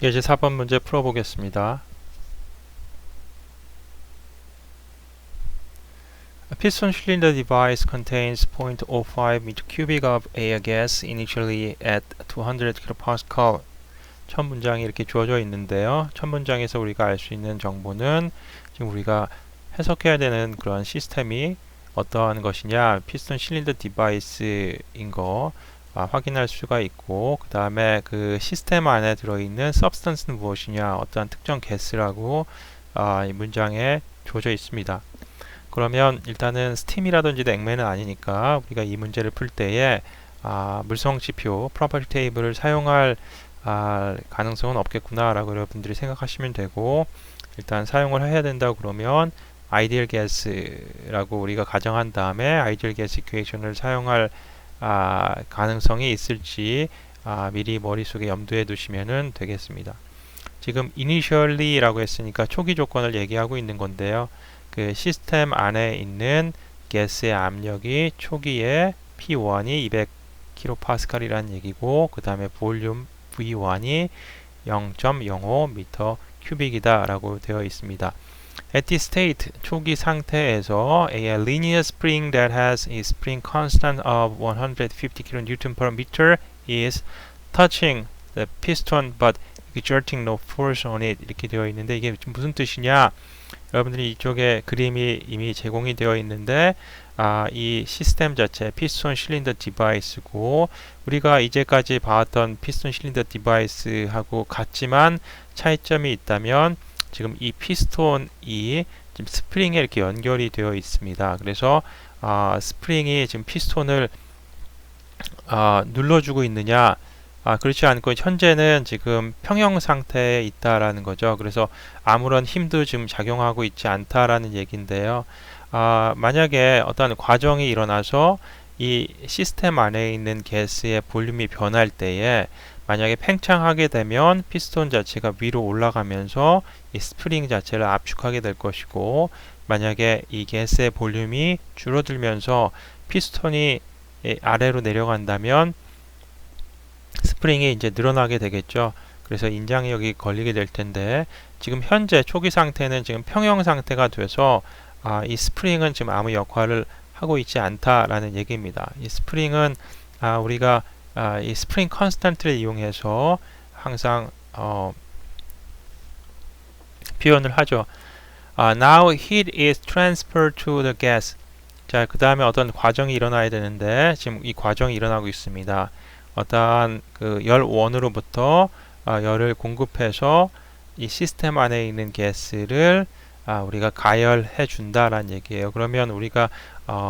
예제 4번 문제 풀어보겠습니다. A piston cylinder device contains 0.05 meter cubic of air gas initially at 200 kPa. 첫 문장이 이렇게 주어져 있는데요. 첫 문장에서 우리가 알 수 있는 정보는 지금 우리가 해석해야 되는 그런 시스템이 어떠한 것이냐, 피스톤 실린더 디바이스인 거 확인할 수가 있고, 그 다음에 그 시스템 안에 들어있는 substance는 무엇이냐, 어떠한 특정 가스라고 이 문장에 주어져 있습니다. 그러면 일단은 스팀이라든지 냉매는 아니니까 우리가 이 문제를 풀 때에 물성지표, 프로퍼티 테이블을 사용할 가능성은 없겠구나 라고 여러분들이 생각하시면 되고, 일단 사용을 해야 된다고 그러면 아이디얼 가스라고 우리가 가정한 다음에 아이디얼 가스 이퀘이션을 사용할 가능성이 있을지 미리 머릿속에 염두에 두시면 되겠습니다. 지금 initially라고 했으니까 초기 조건을 얘기하고 있는 건데요. 그 시스템 안에 있는 가스의 압력이 초기에 P1이 200kPa이라는 얘기고, 그 다음에 볼륨 V1이 0.05m 큐빅이다 라고 되어 있습니다. At this state, 초기 상태에서 a linear spring that has a spring constant of 150 kN/m is touching the piston but exerting no force on it, 이렇게 되어 있는데 이게 무슨 뜻이냐? 여러분들이 이쪽에 그림이 이미 제공이 되어 있는데 이 시스템 자체 피스톤 실린더 디바이스고, 우리가 이제까지 봐왔던 피스톤 실린더 디바이스하고 같지만 차이점이 있다면 지금 이 피스톤이 지금 스프링에 이렇게 연결이 되어 있습니다. 그래서 스프링이 지금 피스톤을 눌러주고 있느냐, 그렇지 않고 현재는 지금 평형 상태에 있다라는 거죠. 그래서 아무런 힘도 지금 작용하고 있지 않다라는 얘기인데요. 만약에 어떤 과정이 일어나서 이 시스템 안에 있는 가스의 볼륨이 변할 때에 만약에 팽창하게 되면 피스톤 자체가 위로 올라가면서 이 스프링 자체를 압축하게 될 것이고, 만약에 이 가스의 볼륨이 줄어들면서 피스톤이 아래로 내려간다면 스프링이 이제 늘어나게 되겠죠. 그래서 인장이 여기 걸리게 될 텐데, 지금 현재 초기 상태는 지금 평형 상태가 돼서 이 스프링은 지금 아무 역할을 하고 있지 않다라는 얘기입니다. 이 스프링은 우리가 이 스프링 컨스턴트를 이용해서 항상 표현을 하죠. Now heat is transferred to the gas. 자, 그 다음에 어떤 과정이 일어나야 되는데 지금 이 과정이 일어나고 있습니다. 어떠한 그 열원으로부터 열을 공급해서 이 시스템 안에 있는 가스를 우리가 가열해 준다라는 얘기예요. 그러면 우리가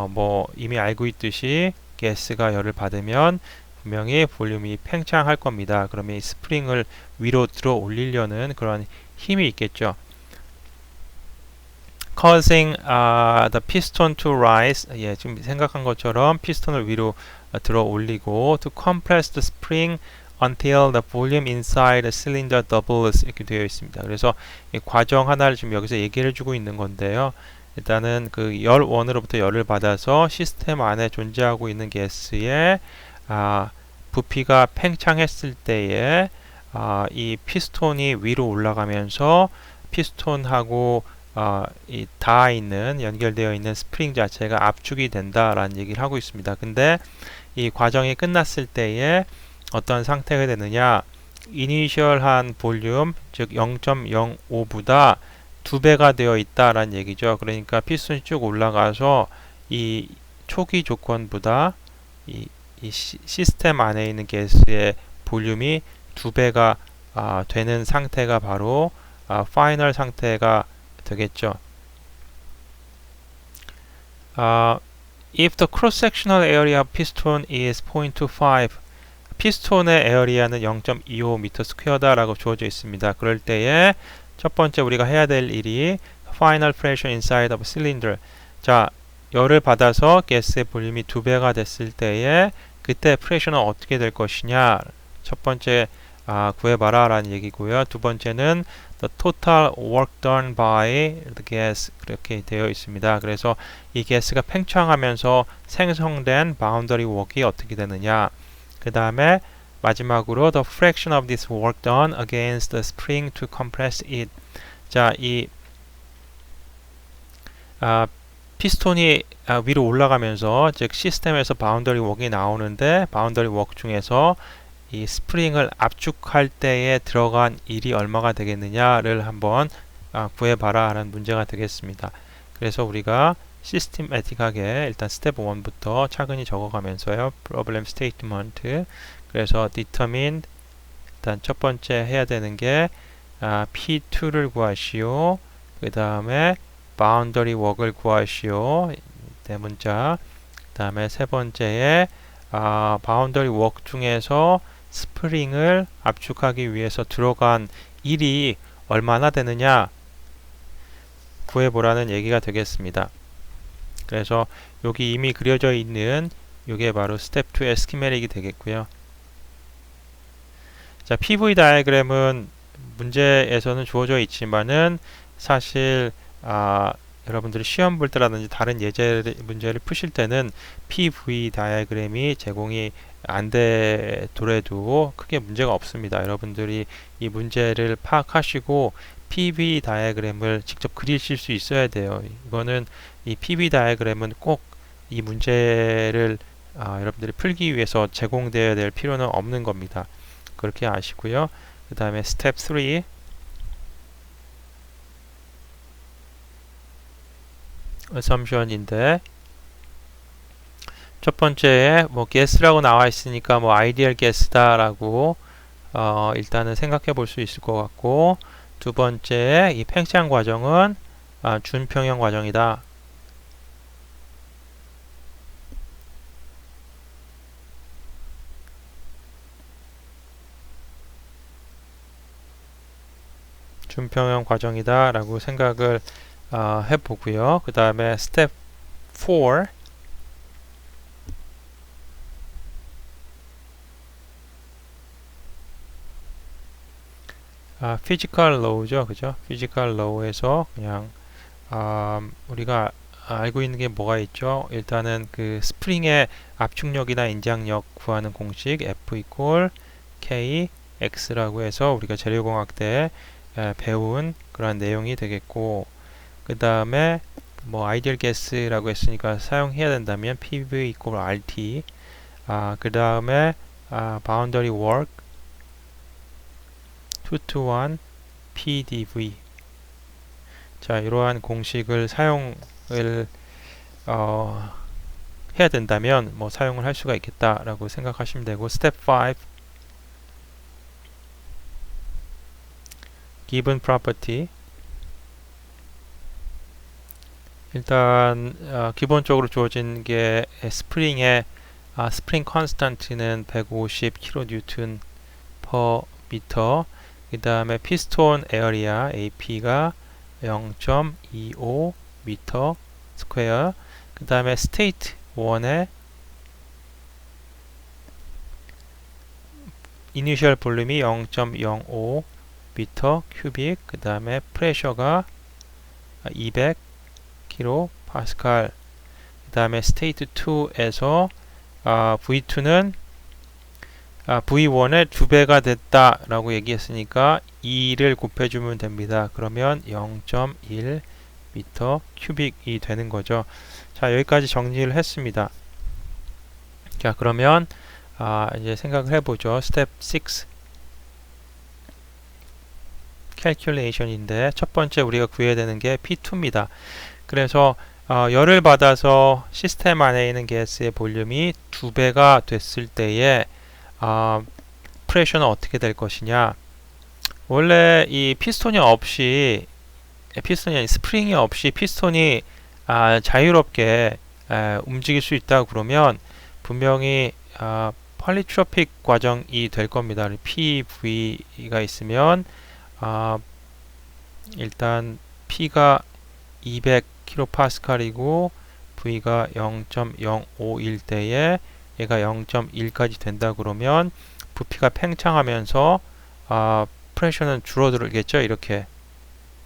뭐 이미 알고 있듯이 가스가 열을 받으면 분명히 볼륨이 팽창할 겁니다. 그러면 이 스프링을 위로 들어 올리려는 그런 힘이 있겠죠. causing the piston to rise. 예, 지금 생각한 것처럼 피스톤을 위로 들어 올리고 to compress the spring until the volume inside the cylinder doubles, 이렇게 되어 있습니다. 그래서 이 과정 하나를 지금 여기서 얘기를 해주고 있는 건데요. 일단은 그 열원으로부터 열을 받아서 시스템 안에 존재하고 있는 가스의 부피가 팽창했을 때에 이 피스톤이 위로 올라가면서 피스톤하고 이 닿아 있는 연결되어 있는 스프링 자체가 압축이 된다라는 얘기를 하고 있습니다. 근데 이 과정이 끝났을 때에 어떤 상태가 되느냐, 이니셜한 볼륨, 즉 0.05보다 2배가 되어 있다라는 얘기죠. 그러니까 피스톤이 쭉 올라가서 이 초기 조건보다 이 시스템 안에 있는 가스의 볼륨이 2배가 되는 상태가 바로 파이널 상태가 되겠죠. If the cross-sectional area of piston is 0.25, 피스톤의 에어리아는 0.25m²다라고 주어져 있습니다. 그럴 때에 첫 번째 우리가 해야 될 일이 final pressure inside of cylinder. 자, 열을 받아서 가스의 볼륨이 2배가 됐을 때에 그때 프레셔는 어떻게 될 것이냐, 첫 번째 구해봐라 라는 얘기고요. 두 번째는 the total work done by the gas, 그렇게 되어 있습니다. 그래서 이 가스가 팽창하면서 생성된 바운더리 워크가 어떻게 되느냐, 그 다음에 마지막으로 the fraction of this work done against the spring to compress it. 자, 이 피스톤이 위로 올라가면서 즉 시스템에서 바운더리 웍이 나오는데 바운더리 웍 중에서 이 스프링을 압축할 때에 들어간 일이 얼마가 되겠느냐를 한번 구해봐라 하는 문제가 되겠습니다. 그래서 우리가 시스템에틱하게 일단 스텝 1부터 차근히 적어가면서요. 프로블렘 스테이트먼트 그래서 determine 일단 첫 번째 해야 되는 게 P2를 구하시오. 그 다음에 바운더리 웍을 구하시오. 네 문자. 그 다음에 세 번째에 바운더리 웍 중에서 스프링을 압축하기 위해서 들어간 일이 얼마나 되느냐 구해보라는 얘기가 되겠습니다. 그래서 여기 이미 그려져 있는 이게 바로 스텝 2의 스키매틱이 되겠고요. 자, PV 다이어그램은 문제에서는 주어져 있지만은 사실 여러분들이 시험 볼 때라든지 다른 문제를 푸실 때는 PV 다이어그램이 제공이 안 되더라도 크게 문제가 없습니다. 여러분들이 이 문제를 파악하시고 PV 다이어그램을 직접 그리실 수 있어야 돼요. 이거는 이 PV 다이어그램은 꼭 이 문제를 여러분들이 풀기 위해서 제공되어야 될 필요는 없는 겁니다. 그렇게 아시고요. 그 다음에 스텝 3 assumption인데 첫 번째에 뭐 guess라고 나와 있으니까 뭐 ideal guess다라고 일단은 생각해 볼 수 있을 것 같고 두 번째에 이 팽창 과정은 준평형 과정이다. 준평형 과정이다 라고 생각을 해보고요. 그 다음에 스텝 4 physical law죠. 그죠? physical law에서 그냥 우리가 알고 있는 게 뭐가 있죠? 일단은 그 스프링의 압축력이나 인장력 구하는 공식 F equal K X라고 해서 우리가 재료공학 때 배운 그런 내용이 되겠고 그 다음에 뭐 아이디얼 게스라고 했으니까 사용해야 된다면 PV equal RT 그 다음에 boundary work 2 to 1 PDV 자 이러한 공식을 사용을 해야 된다면 뭐 사용을 할 수가 있겠다라고 생각하시면 되고 스텝 5 given property 일단 기본적으로 주어진 게 스프링의 스프링 컨스턴트는 150 kN per 미터 그 다음에 피스톤 에어리아 AP가 0.25 미터 스퀘어 그 다음에 스테이트 1의 이니셜 볼륨이 0.05 미터 큐빅 그 다음에 프레셔가 200 킬로 파스칼 그 다음에 스테이트 2에서 V2는 V1의 2배가 됐다 라고 얘기했으니까 2를 곱해주면 됩니다. 그러면 0.1 미터 큐빅이 되는 거죠. 자 여기까지 정리를 했습니다. 자 그러면 이제 생각을 해보죠. 스텝 6 calculation인데 첫 번째 우리가 구해야 되는 게 P2입니다. 그래서 열을 받아서 시스템 안에 있는 가스의 볼륨이 2배가 됐을 때에 프레셔는 어떻게 될 것이냐. 원래 이 피스톤이 없이 피스톤이 아닌 스프링이 없이 피스톤이 자유롭게 움직일 수 있다 그러면 분명히 폴리트로픽 과정이 될 겁니다. PV가 있으면 일단 P가 200kPa이고 V가 0.051 때에 얘가 0.1까지 된다 그러면 부피가 팽창하면서 프레셔는 줄어들겠죠. 이렇게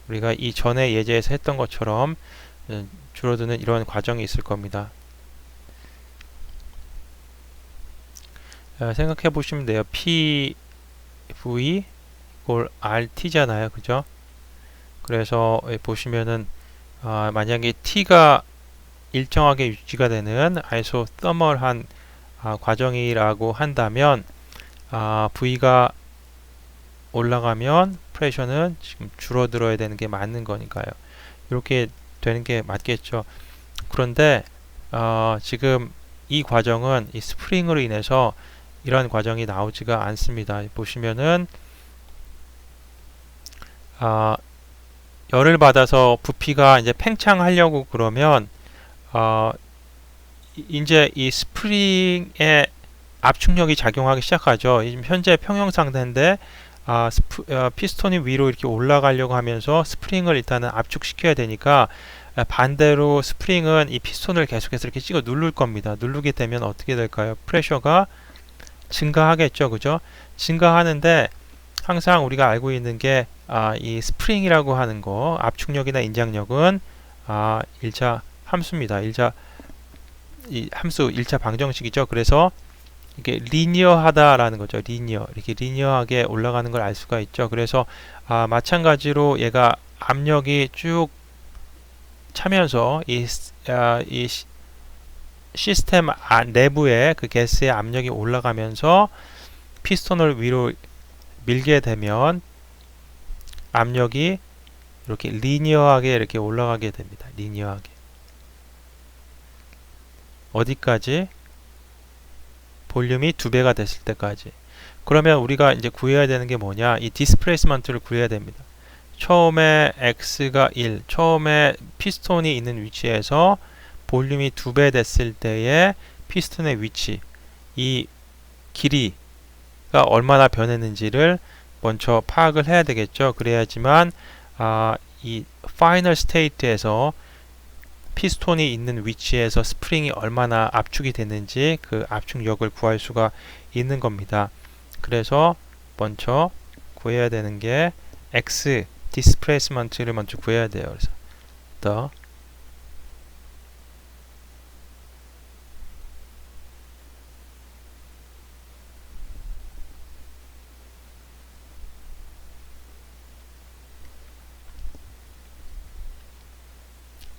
우리가 이 전에 예제에서 했던 것처럼 줄어드는 이런 과정이 있을 겁니다. 생각해 보시면 돼요. PV 이걸 RT잖아요. 그죠? 그래서 보시면은 만약에 T가 일정하게 유지가 되는 아이소서멀한 과정이라고 한다면 V가 올라가면 프레셔는 지금 줄어들어야 되는 게 맞는 거니까요. 이렇게 되는 게 맞겠죠. 그런데 지금 이 과정은 이 스프링으로 인해서 이런 과정이 나오지가 않습니다. 보시면은 열을 받아서 부피가 이제 팽창하려고 그러면 이제 이 스프링에 압축력이 작용하기 시작하죠. 지금 현재 평형 상태인데 피스톤이 위로 이렇게 올라가려고 하면서 스프링을 일단은 압축시켜야 되니까 반대로 스프링은 이 피스톤을 계속해서 이렇게 찍어 누를 겁니다. 누르게 되면 어떻게 될까요? 프레셔가 증가하겠죠. 그죠? 증가하는데 항상 우리가 알고 있는 게 이 스프링이라고 하는 거, 압축력이나 인장력은 1차 함수입니다. 이 함수 1차 방정식이죠. 그래서 이게 리니어하다라는 거죠. 이렇게 리니어하게 올라가는 걸 알 수가 있죠. 그래서 마찬가지로 얘가 압력이 쭉 차면서 이 시스템 내부에 그 가스의 압력이 올라가면서 피스톤을 위로 밀게 되면 압력이 이렇게 리니어하게 이렇게 올라가게 됩니다. 리니어하게. 어디까지? 볼륨이 2배가 됐을 때까지. 그러면 우리가 이제 구해야 되는 게 뭐냐? 이 디스플레이스먼트를 구해야 됩니다. 처음에 x가 1, 처음에 피스톤이 있는 위치에서 볼륨이 2배 됐을 때의 피스톤의 위치, 이 길이가 얼마나 변했는지를 먼저 파악을 해야 되겠죠. 그래야지만 이 파이널 스테이트에서 피스톤이 있는 위치에서 스프링이 얼마나 압축이 됐는지 그 압축력을 구할 수가 있는 겁니다. 그래서 먼저 구해야 되는 게 x 디스플레이스먼트를 먼저 구해야 돼요. 그래서 the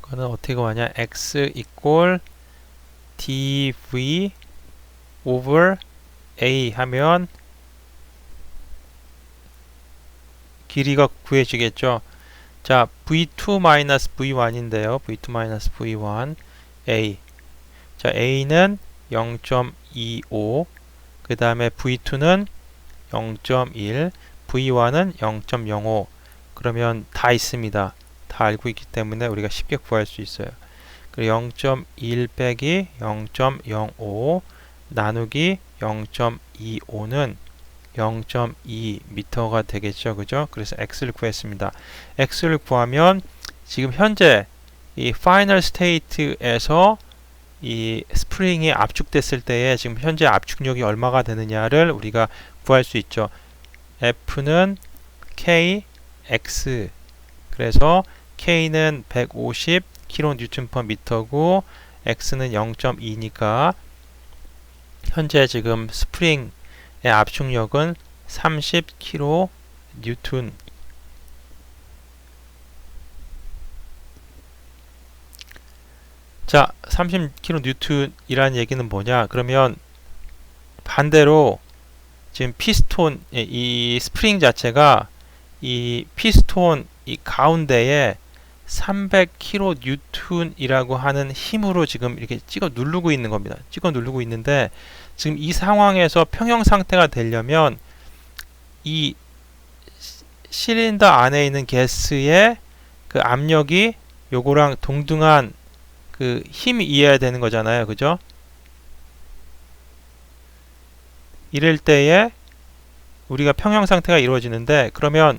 그거는 어떻게 구하냐? x equal dv over a 하면 길이가 구해지겠죠. 자, v2-v1인데요. v2-v1 a. 자, a는 0.25, 그 다음에 v2는 0.1, v1은 0.05. 그러면 다 있습니다. 다 알고 있기 때문에 우리가 쉽게 구할 수 있어요. 그리고 0.1 빼기 0.05 나누기 0.25는 0.2m가 되겠죠. 그죠? 그래서 x를 구했습니다. x를 구하면 지금 현재 이 파이널 스테이트에서 이 스프링이 압축됐을 때에 지금 현재 압축력이 얼마가 되느냐를 우리가 구할 수 있죠. F는 kx, 그래서 k는 150kNm/m고 x는 0.2니까 현재 지금 스프링의 압축력은 30kN. 자, 30kN이라는 얘기는 뭐냐? 그러면 반대로 지금 피스톤, 이 스프링 자체가 이 피스톤 이 가운데에 300kN이라고 하는 힘으로 지금 이렇게 찍어 누르고 있는 겁니다. 찍어 누르고 있는데 지금 이 상황에서 평형 상태가 되려면 이 실린더 안에 있는 가스의 그 압력이 요거랑 동등한 그 힘이어야 되는 거잖아요. 그죠? 이럴 때에 우리가 평형 상태가 이루어지는데, 그러면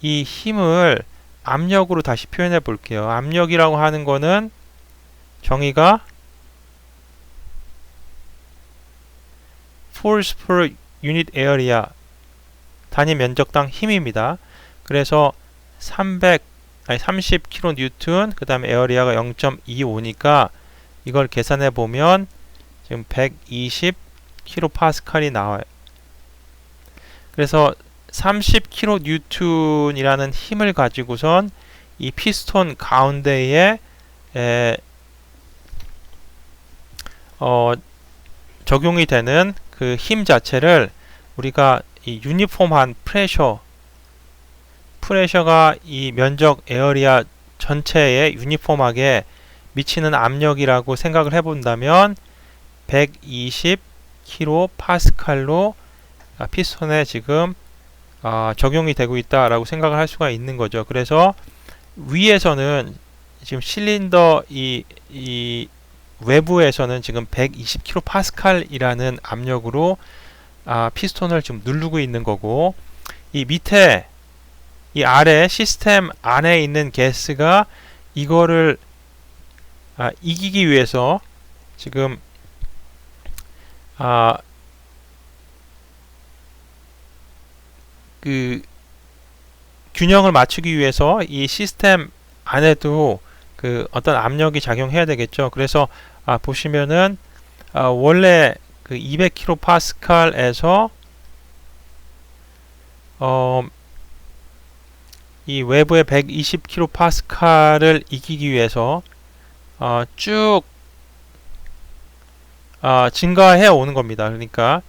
이 힘을 압력으로 다시 표현해 볼게요. 압력이라고 하는 거는 정의가 force per unit area, 단위 면적당 힘입니다. 그래서 30kN, 그 다음에 에어리아가 0.25니까 이걸 계산해 보면 지금 120 킬로파스칼이 나와요. 그래서 30kN이라는 힘을 가지고선 이 피스톤 가운데에 적용이 되는 그 힘 자체를 우리가 이 유니폼한 프레셔가 이 면적 에어리아 전체에 유니폼하게 미치는 압력이라고 생각을 해본다면 120kPa로 피스톤에 지금 적용이 되고 있다라고 생각을 할 수가 있는 거죠. 그래서 위에서는 지금 실린더 이 외부에서는 지금 120kPa이라는 압력으로 피스톤을 지금 누르고 있는 거고, 이 밑에 이 아래 시스템 안에 있는 가스가 이거를 이기기 위해서 지금 그 균형을 맞추기 위해서 이 시스템 안에도 그 어떤 압력이 작용해야 되겠죠. 그래서 보시면은 원래 그 200kPa에서 이 외부의 120kPa를 이기기 위해서 쭉 증가해 오는 겁니다. 그러니까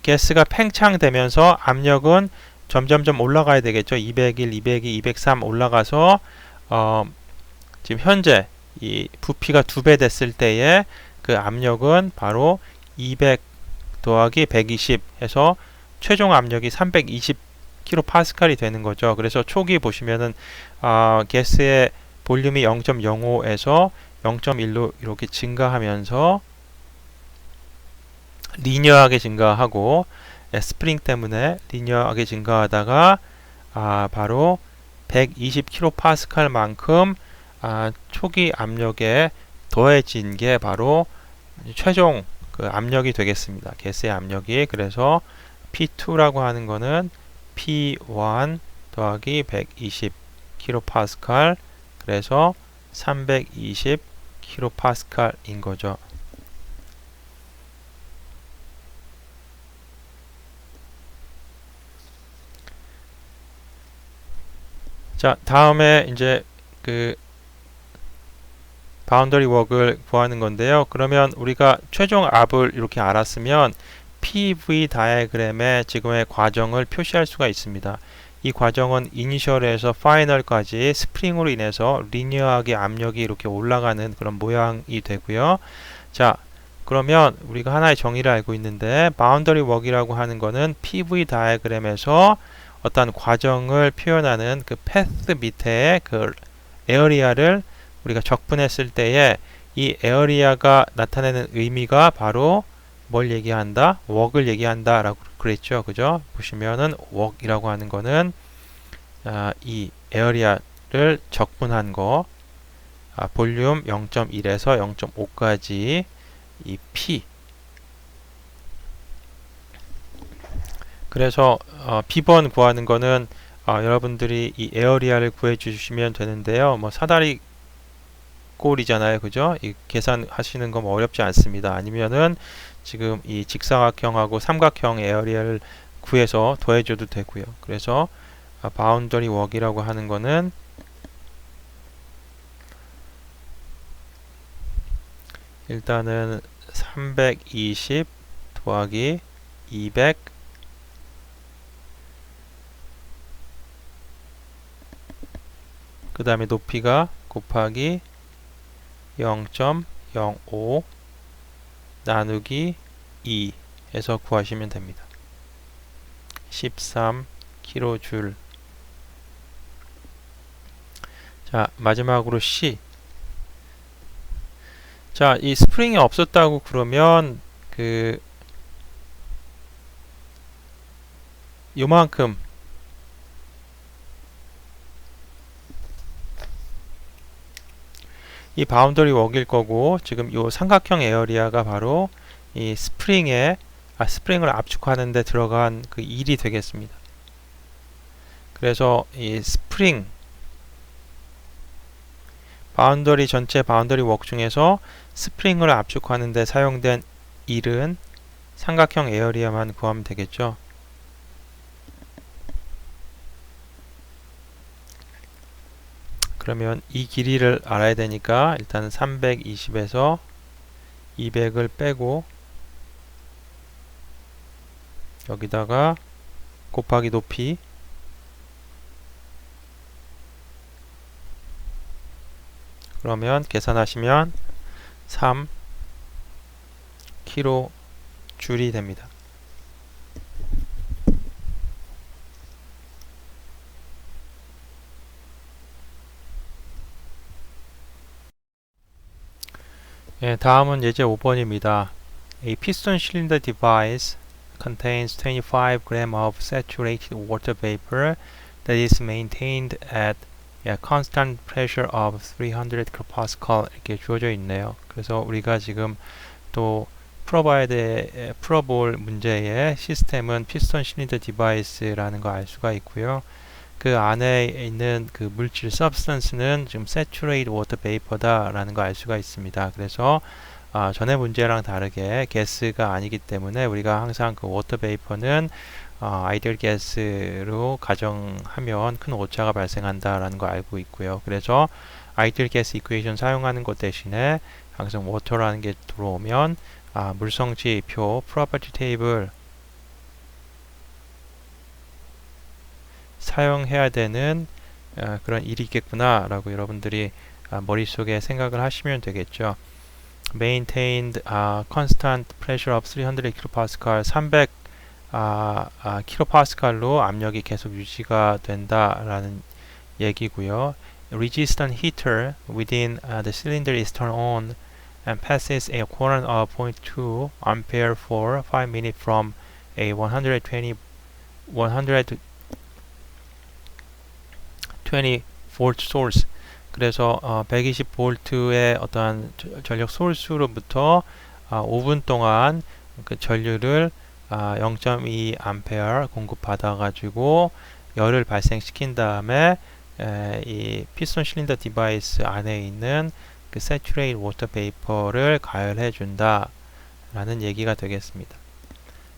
가스가 팽창되면서 압력은 점점점 올라가야 되겠죠. 201, 202, 203 올라가서 지금 현재 이 부피가 2배 됐을 때에 그 압력은 바로 200 더하기 120 해서 최종 압력이 320kPa이 되는 거죠. 그래서 초기 보시면은 가스의 볼륨이 0.05에서 0.1로 이렇게 증가하면서 리니어하게 증가하고 스프링 때문에 리니어하게 증가하다가 바로 120kPa만큼 초기 압력에 더해진 게 바로 최종 그 압력이 되겠습니다. 가스의 압력이. 그래서 P2라고 하는 거는 P1 더하기 120kPa, 그래서 320kPa인 거죠. 자, 다음에 이제 그 바운더리 웍을 구하는 건데요. 그러면 우리가 최종 압을 이렇게 알았으면 PV 다이어그램에 지금의 과정을 표시할 수가 있습니다. 이 과정은 이니셜에서 파이널까지 스프링으로 인해서 리니어하게 압력이 이렇게 올라가는 그런 모양이 되고요. 자, 그러면 우리가 하나의 정의를 알고 있는데, 바운더리 웍이라고 하는 거는 PV 다이어그램에서 어떤 과정을 표현하는 그 패스 밑에 그 에어리아를 우리가 적분했을 때에 이 에어리아가 나타내는 의미가 바로 뭘 얘기한다? 웍을 얘기한다 라고 그랬죠. 그죠? 보시면은 웍이라고 하는 거는 이 에어리아를 적분한 거, 볼륨 0.1에서 0.5까지 이 P. 그래서 B번 구하는 거는 여러분들이 이 에어리아를 구해 주시면 되는데요. 뭐 사다리 꼴이잖아요. 그죠? 이 계산하시는 거 뭐 어렵지 않습니다. 아니면은 지금 이 직사각형하고 삼각형 에어리아를 구해서 더해줘도 되고요. 그래서 바운더리 웍이라고 하는 거는 일단은 320 더하기 200 그 다음에 높이가 곱하기 0.05 나누기 2 해서 구하시면 됩니다. 13kJ. 자, 마지막으로 C. 자, 이 스프링이 없었다고 그러면 요만큼 이 바운더리 웍일 거고, 지금 이 삼각형 에어리아가 바로 이 스프링을 압축하는 데 들어간 그 일이 되겠습니다. 그래서 이 스프링 전체 바운더리 웍 중에서 스프링을 압축하는 데 사용된 1은 삼각형 에어리어만 구하면 되겠죠. 그러면 이 길이를 알아야 되니까 일단 320에서 200을 빼고 여기다가 곱하기 높이 그러면 계산하시면 3kg 줄이 됩니다. 예, 다음은 예제 5번입니다. A piston cylinder device contains 25 grams of saturated water vapor that is maintained at a constant pressure of 300 kPa 이렇게 주어져 있네요. 그래서 우리가 지금 또 풀어볼 문제의 시스템은 피스톤 실린더 디바이스라는 거 알 수가 있고요. 그 안에 있는 그 물질 substance는 지금 saturated water vapor다라는 거 알 수가 있습니다. 그래서 전에 문제랑 다르게 가스가 아니기 때문에 우리가 항상 그 water vapor는 아이디얼 가스로 가정하면 큰 오차가 발생한다라는 거 알고 있고요. 그래서 아이디얼 가스 이퀘이션 사용하는 것 대신에 항상 water라는 게 들어오면 물성지표 property table 사용해야 되는 그런 일이 있겠구나 라고 여러분들이 머릿속에 생각을 하시면 되겠죠. Maintained constant pressure of 300 kPa 300 kPa로 압력이 계속 유지가 된다라는 얘기고요. Resistant heater within the cylinder is turned on and passes a current of 0.2 ampere for 5 minutes from a 120 volt source. 그래서 120V의 어떠한 전력 소스로부터 5분 동안 그 전류를 0.2A 공급받아 가지고 열을 발생시킨 다음에 이 피스톤 실린더 디바이스 안에 있는 그 saturated water vapor를 가열해 준다 라는 얘기가 되겠습니다.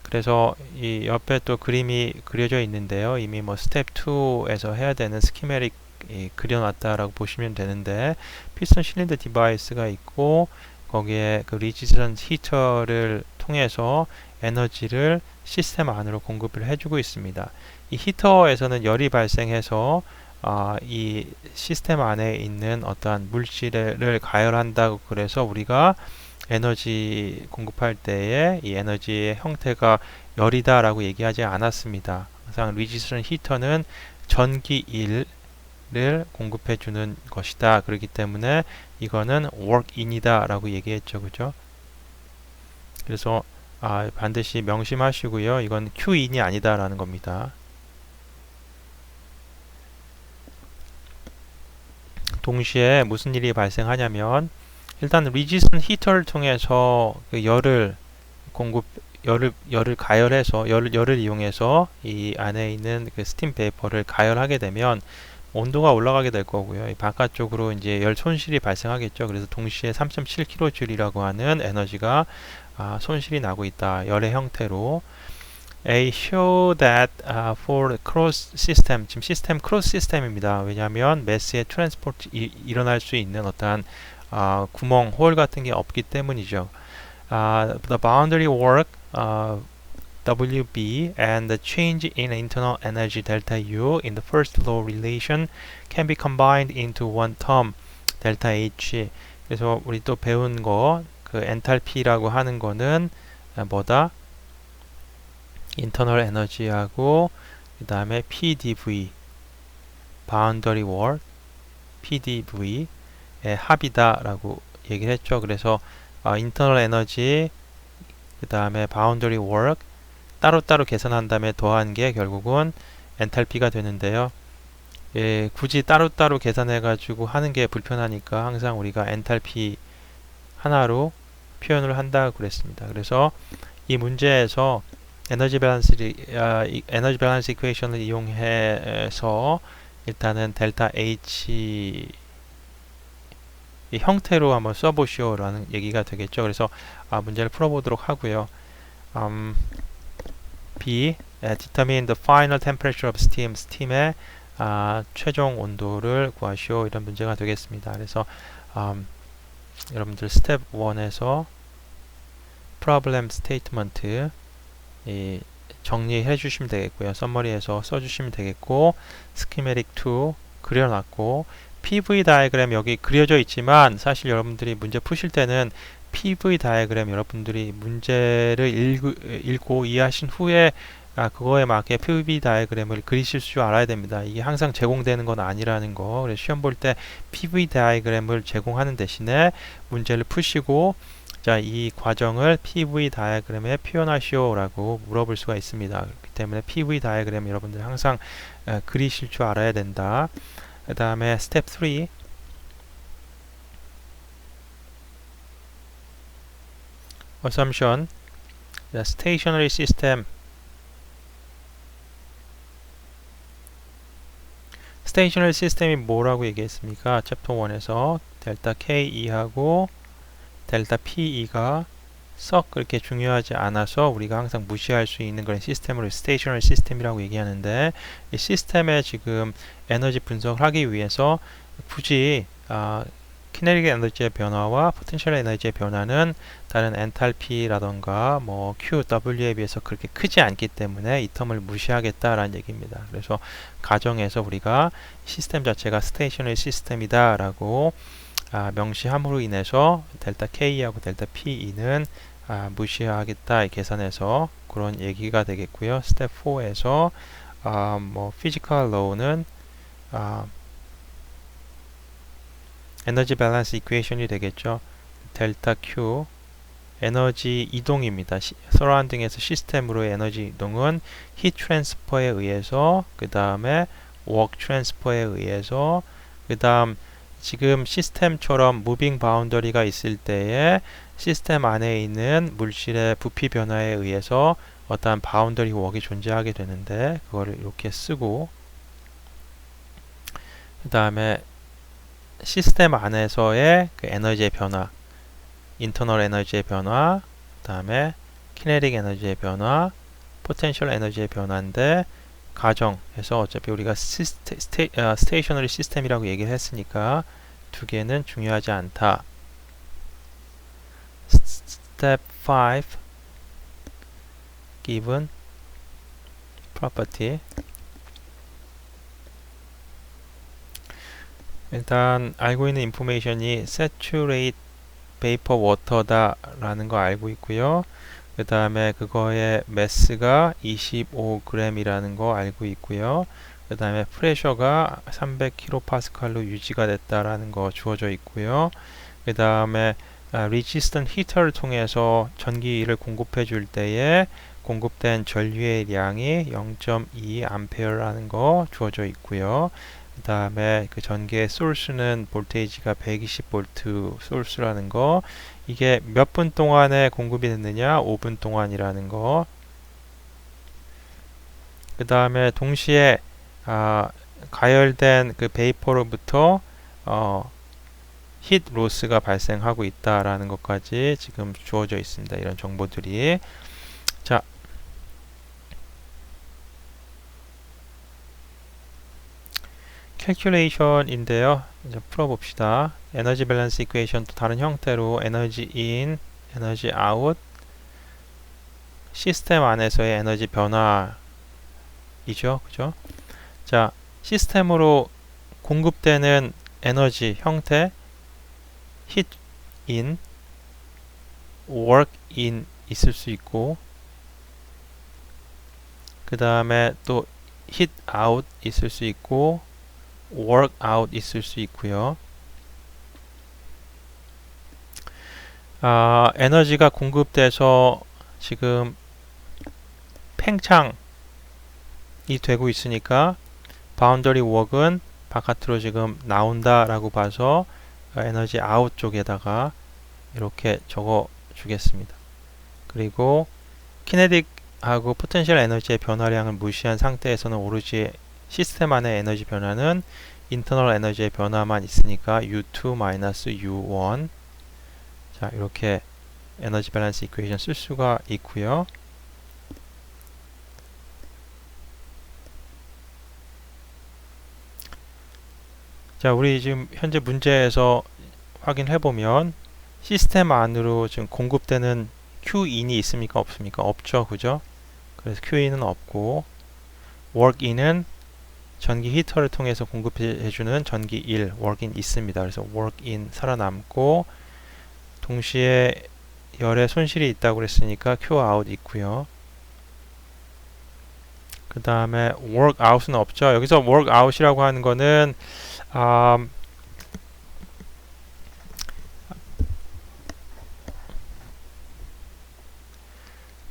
그래서 이 옆에 또 그림이 그려져 있는데요. 이미 뭐 스텝 2에서 해야 되는 스키메릭 그려놨다라고 보시면 되는데 피스톤 실린더 디바이스가 있고 거기에 그 리지스턴트 히터를 통해서 에너지를 시스템 안으로 공급을 해주고 있습니다. 이 히터에서는 열이 발생해서 이 시스템 안에 있는 어떠한 물질을 가열한다고 그래서 우리가 에너지 공급할 때에 이 에너지의 형태가 열이다 라고 얘기하지 않았습니다. 항상 리지스턴트 히터는 전기 1을 공급해 주는 것이다. 그렇기 때문에 이거는 work-in이다 라고 얘기했죠. 그죠? 그래서 반드시 명심하시고요. 이건 Q-in이 아니다 라는 겁니다. 동시에 무슨 일이 발생하냐면 일단 리지스턴트 히터를 통해서 그 열을 가열해서 열을 이용해서 이 안에 있는 그 스팀 베이퍼를 가열하게 되면 온도가 올라가게 될 거고요. 이 바깥쪽으로 이제 열 손실이 발생하겠죠. 그래서 동시에 3.7kJ이라고 하는 에너지가 손실이 나고 있다. 열의 형태로. A show that for cross system, 지금 시스템 크로스 시스템입니다. 왜냐하면 매스의 트랜스포트 일어날 수 있는 어떠한 구멍, 홀 같은 게 없기 때문이죠. The boundary work WB and the change in internal energy delta U in the first law relation can be combined into one term delta H. 그래서 우리 또 배운 거 그 엔탈피라고 하는 거는 뭐다? 인터널 에너지하고 그 다음에 PDV boundary work PDV의 합이다 라고 얘기를 했죠. 그래서 인터널 에너지 그 다음에 boundary work 따로따로 계산한 다음에 더한 게 결국은 엔탈피가 되는데요. 굳이 따로따로 계산해 가지고 하는 게 불편하니까 항상 우리가 엔탈피 하나로 표현을 한다고 그랬습니다. 그래서 이 문제에서 에너지 밸런스 이퀘이션을 이용해서 일단은 델타 H를 이 형태로 한번 써보시오라는 얘기가 되겠죠. 그래서 문제를 풀어보도록 하고요. B. Determine the final temperature of steam. 스팀의 최종 온도를 구하시오. 이런 문제가 되겠습니다. 그래서 여러분들 스텝 1에서 problem statement 정리해 주시면 되겠고요. 썸머리에서 써주시면 되겠고, schematic 2 그려놨고, PV 다이어그램 여기 그려져 있지만 사실 여러분들이 문제 푸실 때는 PV 다이어그램 여러분들이 문제를 읽고 이해하신 후에 그거에 맞게 PV 다이어그램을 그리실 줄 알아야 됩니다. 이게 항상 제공되는 건 아니라는 거. 그래서 시험 볼 때 PV 다이어그램을 제공하는 대신에 문제를 푸시고 자, 이 과정을 PV 다이어그램에 표현하시오 라고 물어볼 수가 있습니다. 그렇기 때문에 PV 다이어그램 여러분들 항상 그리실 줄 알아야 된다. 그 다음에 스텝 3 assumption the stationary system stationary system이 뭐라고 얘기했습니까? 챕터 1에서 델타 K2하고 델타 P2가 썩 그렇게 중요하지 않아서 우리가 항상 무시할 수 있는 그런 시스템으로 stationary system이라고 얘기하는데 이 시스템의 지금 에너지 분석을 하기 위해서 굳이 키네틱 에너지의 변화와 포텐셜 에너지의 변화는 다른 엔탈피라던가 뭐 QW에 비해서 그렇게 크지 않기 때문에 이 텀을 무시하겠다라는 얘기입니다. 그래서 가정에서 우리가 시스템 자체가 스테이셔너리 시스템이다 라고 명시함으로 인해서 델타 K하고 델타 P2는 무시하겠다 계산해서 그런 얘기가 되겠고요. 스텝 4에서 뭐 피지컬 로우는 에너지 밸런스 이퀘이션이 되겠죠. 델타 Q 에너지 이동입니다. 서라운딩에서 시스템으로의 에너지 이동은 히트 트랜스퍼에 의해서 그 다음에 워크 트랜스퍼에 의해서 그 다음 지금 시스템처럼 무빙 바운더리가 있을 때에 시스템 안에 있는 물질의 부피 변화에 의해서 어떠한 바운더리 워크가 존재하게 되는데 그거를 이렇게 쓰고 그 다음에 시스템 안에서의 그 에너지의 변화 인터널 에너지의 변화 그 다음에 키네틱 에너지의 변화 포텐셜 에너지의 변화인데 가정에서 어차피 우리가 스테이셔너리 시스템이라고 얘기를 했으니까 두 개는 중요하지 않다. Step 5 Given Property 일단 알고 있는 인포메이션이 Saturate Vapor Water다 라는 거 알고 있고요. 그 다음에 그거의 매스가 25g이라는 거 알고 있고요. 그 다음에 프레셔가 300kPa로 유지가 됐다라는 거 주어져 있고요. 그 다음에 resistant 히터를 통해서 전기를 공급해 줄 때에 공급된 전류의 양이 0.2A라는 거 주어져 있고요. 그 다음에 그 전기의 소스는 볼테이지가 120V 소스라는 거 이게 몇 분 동안에 공급이 됐느냐 5분 동안이라는 거 그 다음에 동시에 가열된 그 베이퍼로부터 히트 로스가 발생하고 있다라는 것까지 지금 주어져 있습니다. 이런 정보들이 자 캘큘레이션인데요. 이제 풀어봅시다. 에너지 밸런스 이퀘이션 또 다른 형태로 에너지 인, 에너지 아웃 시스템 안에서의 에너지 변화이죠. 그죠? 자, 시스템으로 공급되는 에너지 형태 hit in, work in 있을 수 있고 그 다음에 또 hit out 있을 수 있고 work out 있을 수 있고요. 에너지가 공급돼서 지금 팽창이 되고 있으니까 바운더리 워크는 바깥으로 지금 나온다라고 봐서 에너지 아웃 쪽에다가 이렇게 적어 주겠습니다. 그리고 키네틱하고 포텐셜 에너지의 변화량을 무시한 상태에서는 오로지 시스템 안의 에너지 변화는 인터널 에너지의 변화만 있으니까 U2 마이너스 U1. 자, 이렇게 에너지 밸런스 이퀘이션 쓸 수가 있고요. 자, 우리 지금 현재 문제에서 확인해 보면 시스템 안으로 지금 공급되는 Q인이 있습니까? 없습니까? 없죠. 그죠? 그래서 Q인은 없고 work인은 전기 히터를 통해서 공급해주는 전기 1, work인 있습니다. 그래서 work인 살아남고 동시에 열의 손실이 있다고 그랬으니까 Qout 있고요. 그 다음에 workout은 없죠. 여기서 workout이라고 하는 거는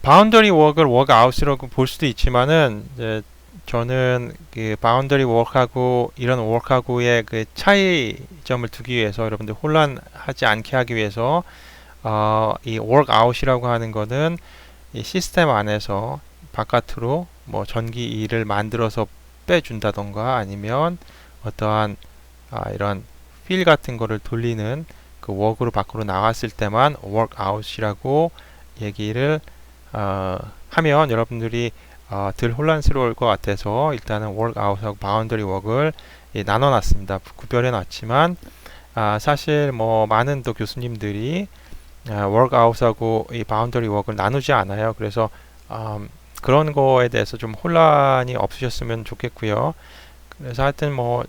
바운더리 워크를 workout이라고 볼 수도 있지만은 이제 저는 그 바운더리 워크하고 이런 워크하고의 그 차이점을 두기 위해서 여러분들 혼란하지 않게 하기 위해서 이 workout이라고 하는 거는 이 시스템 안에서 바깥으로 뭐 전기 일을 만들어서 빼준다던가 아니면 어떠한 이런 휠 같은 거를 돌리는 그 워크로 밖으로 나왔을 때만 workout이라고 얘기를 하면 여러분들이 덜 혼란스러울 것 같아서 일단은 workout하고 boundary work을 나눠 놨습니다. 구별해 놨지만 사실 뭐 많은 또 교수님들이 workout하고 이 boundary work을 나누지 않아요. 그래서 그런 거에 대해서 좀 혼란이 없으셨으면 좋겠고요. 그래서 하여튼 뭐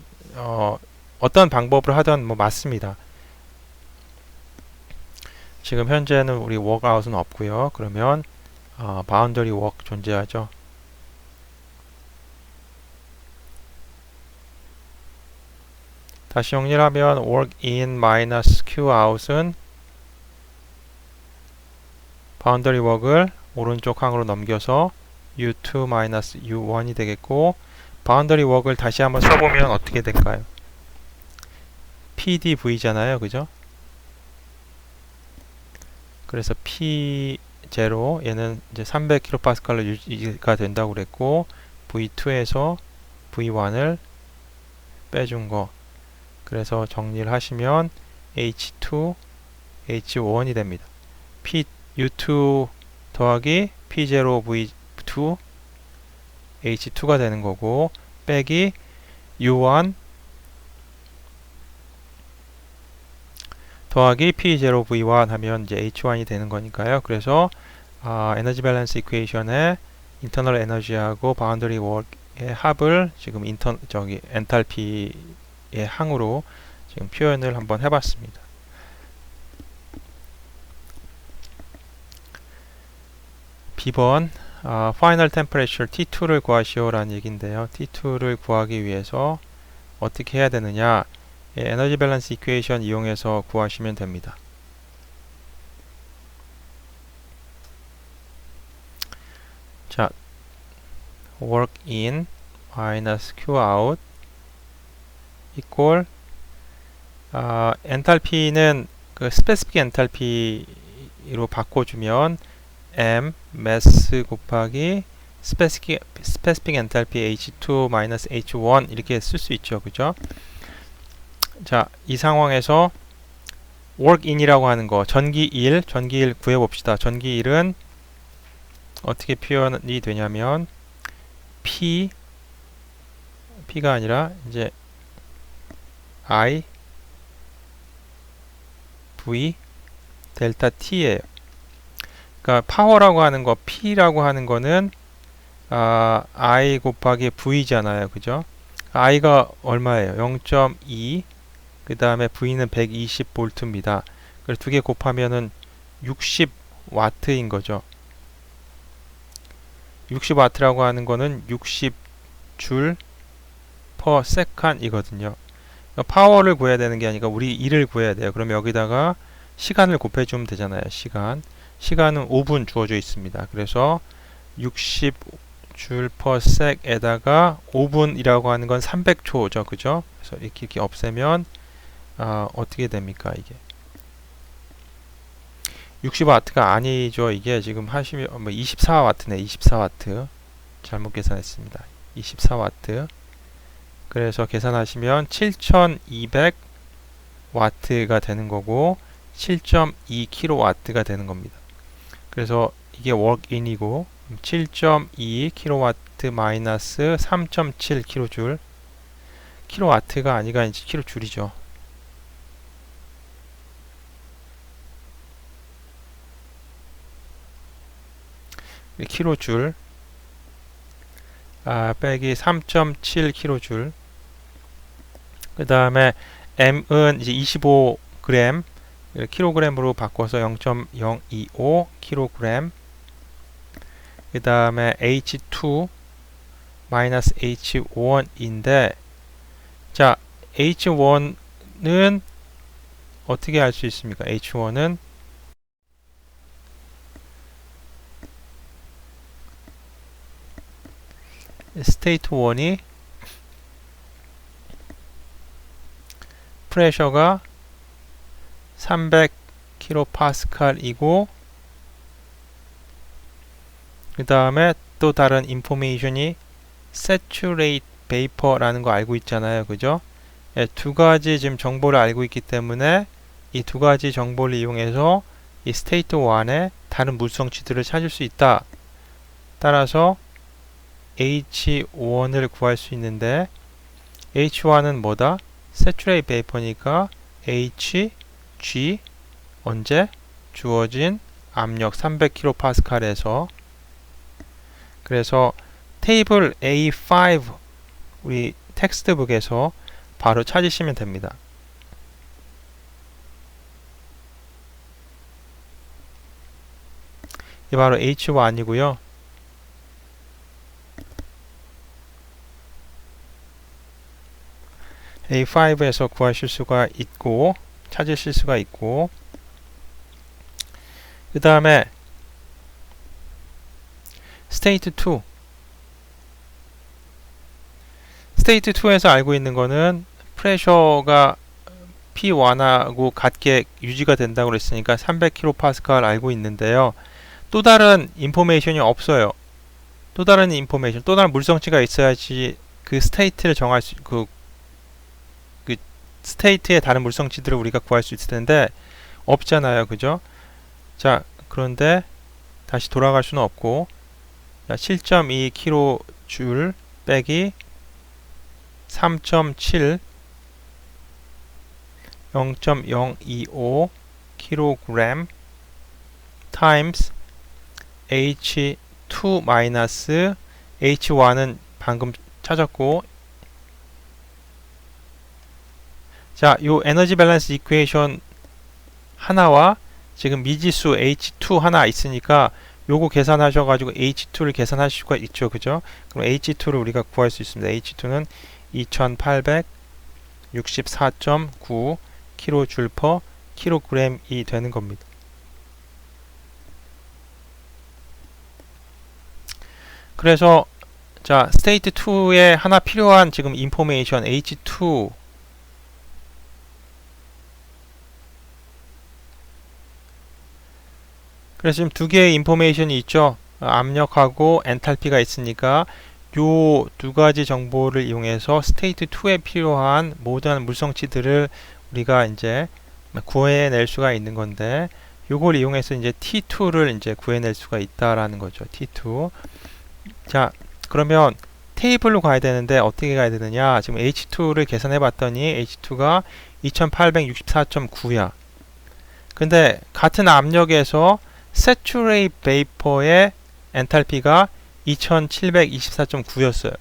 어떤 방법을 하든 뭐 맞습니다. 지금 현재는 우리 workout은 없고요. 그러면 boundary work 존재하죠. 다시 정리를 하면 work in minus q out은 boundary work을 오른쪽 항으로 넘겨서 u2 minus u1이 되겠고 boundary work을 다시 한번 써보면 어떻게 될까요? PdV잖아요. 그죠? 그래서 P0 얘는 이제 300kPa로 유지가 된다고 그랬고 V2에서 V1을 빼준 거. 그래서 정리를 하시면 H2, H1이 됩니다. U2 더하기 P0 V2 H2가 되는 거고 빼기 U1 더하기 P0 V1 하면 이제 H1이 되는 거니까요. 그래서 에너지 밸런스 이퀘이션의 인터널 에너지하고 바운더리 워크의 합을 지금 엔탈피의 항으로 지금 표현을 한번 해봤습니다. B번 Final Temperature T2를 구하시오라는 얘기인데요. T2를 구하기 위해서 어떻게 해야 되느냐? 에너지 밸런스 이퀘이션 이용해서 구하시면 됩니다. 자, work in minus q out equal 엔탈피는 그 스페시픽 엔탈피로 바꿔주면 m mass 곱하기 스페시픽 엔탈피 H2 마이너스 H1 이렇게 쓸 수 있죠. 그죠? 자, 이 상황에서 work in이라고 하는 거 전기 1 구해봅시다. 전기 1은 어떻게 표현이 되냐면 P가 아니라 이제 I V 델타 T예요. 그러니까 파워라고 하는 거 P라고 하는 거는 I 곱하기 V잖아요. 그죠? I가 얼마예요? 0.2 그 다음에 V는 120V입니다. 그래서 두 개 곱하면은 60W인 거죠. 60W라고 하는 거는 60줄 per second 이거든요. 그러니까 파워를 구해야 되는 게 아니라 우리 일을 구해야 돼요. 그럼 여기다가 시간을 곱해주면 되잖아요. 시간은 5분 주어져 있습니다. 그래서 60줄 per sec에다가 5분이라고 하는 건 300초죠. 그죠? 그래서 이렇게 없애면 어떻게 됩니까? 이게 60W가 아니죠. 이게 지금 하시면 24W네. 24W 잘못 계산했습니다. 24W 그래서 계산하시면 7200W가 되는 거고 7.2kW가 되는 겁니다. 그래서 이게 workin이고 7.2kW 마이너스 3.7kJ 킬로와트가 아니라 이제 킬로줄이죠. 킬로줄 빼기 3.7kJ. 그 다음에 M은 이제 25g 킬로그램으로 바꿔서 0.025kg. 그 다음에 H2 마이너스 H1인데, 자, H1은 어떻게 알 수 있습니까? H1은 스테이트 1이 프레셔가 300kPa이고 그 다음에 또 다른 인포메이션이 saturate vapor라는 거 알고 있잖아요. 그죠? 예, 두 가지 지금 정보를 알고 있기 때문에 이 두 가지 정보를 이용해서 이 스테이트 1의 다른 물성치들을 찾을 수 있다. 따라서 H1을 구할 수 있는데 H1은 뭐다? saturate vapor니까 HG 언제? 주어진 압력 300kPa에서. 그래서 테이블 A5 우리 텍스트북에서 바로 찾으시면 됩니다. 이 바로 H1이고요. A5에서 구하실 수가 있고 찾으실 수가 있고, 그 다음에 스테이트 2 스테이트 2에서 알고 있는 거는 프레셔가 P1하고 같게 유지가 된다고 그랬으니까 300kPa 알고 있는데요. 또 다른 인포메이션이 없어요. 또 다른 인포메이션, 또 다른 물성치가 있어야지 그 스테이트를 정할 수, 그 스테이트의 다른 물성치들을 우리가 구할 수 있을 텐데 없잖아요. 그죠? 자, 그런데 다시 돌아갈 수는 없고, 7.2kJ 빼기 3.7 0.025kg times H2 마이너스 H1은 방금 찾았고, 자, 요 에너지 밸런스 이퀘이션 하나와 지금 미지수 H2 하나 있으니까 요거 계산하셔가지고 H2를 계산하실 수가 있죠. 그죠? 그럼 H2를 우리가 구할 수 있습니다. H2는 2864.9 kJ/kg이 되는 겁니다. 그래서 자, 스테이트 2에 하나 필요한 지금 인포메이션 H2 그래서 지금 두 개의 인포메이션이 있죠. 압력하고 엔탈피가 있으니까 요 두 가지 정보를 이용해서 스테이트 2에 필요한 모든 물성치들을 우리가 이제 구해낼 수가 있는 건데, 요걸 이용해서 이제 T2를 이제 구해낼 수가 있다라는 거죠. T2. 자, 그러면 테이블로 가야 되는데 어떻게 가야 되느냐? 지금 H2를 계산해 봤더니 H2가 2864.9야. 근데 같은 압력에서 saturate vapor의 엔탈피가 2724.9였어요.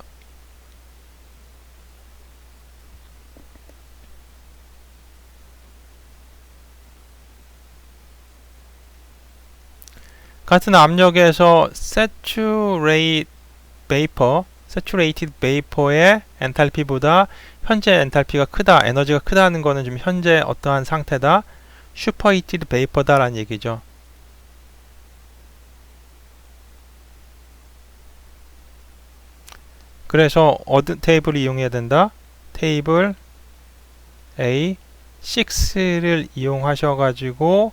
같은 압력에서 saturated vapor의 엔탈피보다 현재 엔탈피가 크다, 에너지가 크다는 거는 지금 현재 어떠한 상태다? superheated vapor다라는 얘기죠. 그래서 어떤 테이블을 이용해야 된다? 테이블 A6를 이용하셔가지고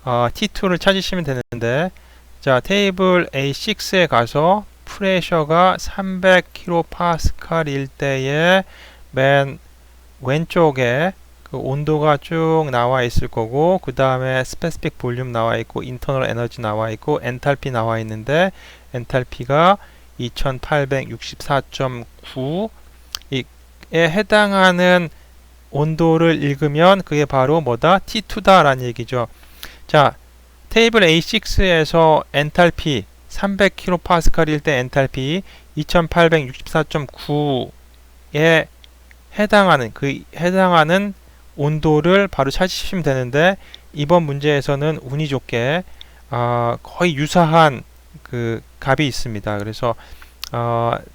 T2를 찾으시면 되는데, 자, 테이블 A6에 가서 프레셔가 300kPa일 때에 맨 왼쪽에 그 온도가 쭉 나와 있을 거고, 그 다음에 스페시픽 볼륨 나와 있고, 인터널 에너지 나와 있고, 엔탈피 나와 있는데, 엔탈피가 2864.9에 해당하는 온도를 읽으면 그게 바로 뭐다? T2다 라는 얘기죠. 자, 테이블 A6에서 엔탈피 300kPa일 때 엔탈피 2864.9에 해당하는 온도를 바로 찾으시면 되는데, 이번 문제에서는 운이 좋게 거의 유사한 그 값이 있습니다. 그래서